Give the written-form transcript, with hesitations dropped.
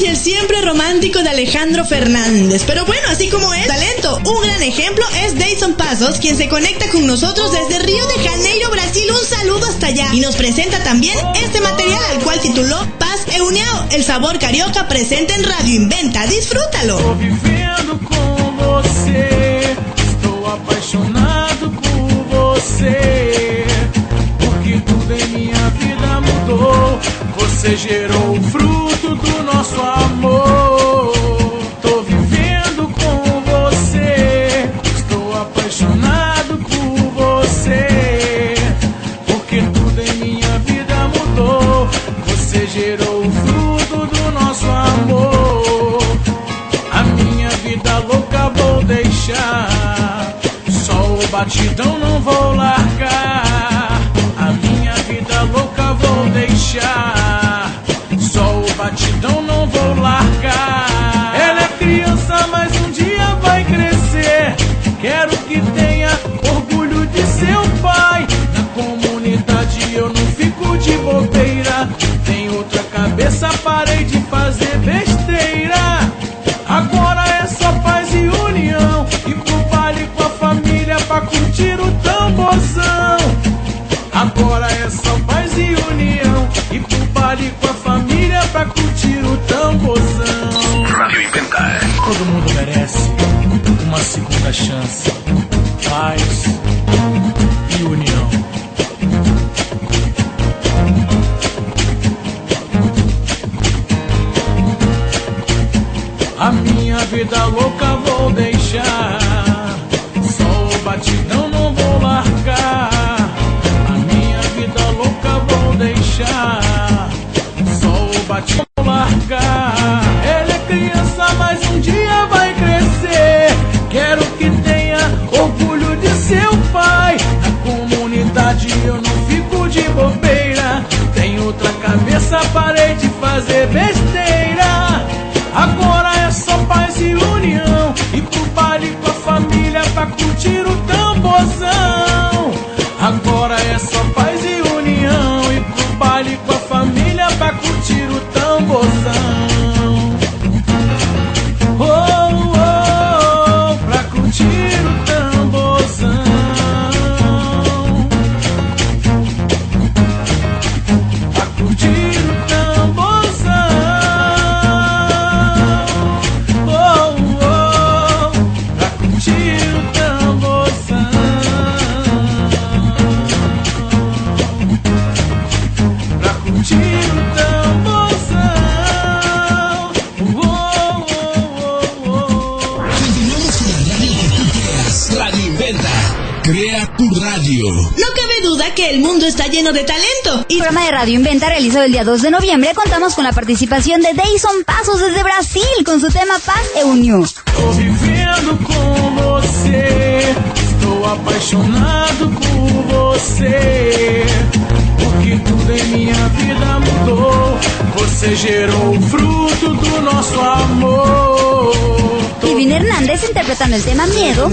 y el siempre romántico de Alejandro Fernández. Pero bueno, así como es talento, un gran ejemplo es Dayson Passos, quien se conecta con nosotros desde Río de Janeiro, Brasil. Un saludo hasta allá. Y nos presenta también este material, al cual tituló Paz e União, el sabor carioca presente en Radio Inventa. Disfrútalo. Estou vivendo com você, estou apaixonado por você, porque tudo em minha vida mudou. Você gerou o fruto do nosso amor. Tô vivendo com você, estou apaixonado por você, porque tudo em minha vida mudou. Você gerou o fruto do nosso amor. A minha vida louca vou deixar, só o batidão não vou largar. A minha vida louca vou deixar, só o batidão não vou largar. Ela é criança, mas um dia vai crescer. Quero que tenha orgulho de seu pai. Na comunidade eu não fico de bobeira. Tem outra cabeça, parei de fazer besteira. Agora é só paz e união, e pro baile com a família pra curtir o tamborzão. Agora é só paz e união, e pro baile com a família pra curtir o tamborzão. Radio Inventa. Todo mundo merece uma segunda chance. Paz e união. A minha vida louca vou deixar, só o batidão não vou largar. A minha vida louca vou deixar, só o batidão não vou largar. Ela é criança, mas um dia vai crescer. Quero que tenha orgulho de seu pai. Na comunidade eu não fico de bobeira. Tem outra cabeça, parei de fazer besteira. Agora é só paz e união, e pro baile com a família pra curtir o tamborzão. Agora é só paz e união, e pro baile com a família pra curtir o tamborzão. Oh, oh, oh, pra curtir o tamborzão. Pra curtir o tamborzão. Crea tu radio. No cabe duda que el mundo está lleno de talento. Y el programa de Radio Inventa realizado el día 2 de noviembre contamos con la participación de Dayson Passos desde Brasil con su tema Paz e União. Estou vivendo com você, estou apaixonado por você, porque tudo em minha vida mudou. Você gerou o fruto do nosso amor. Divine Hernández interpretando el tema Miedo.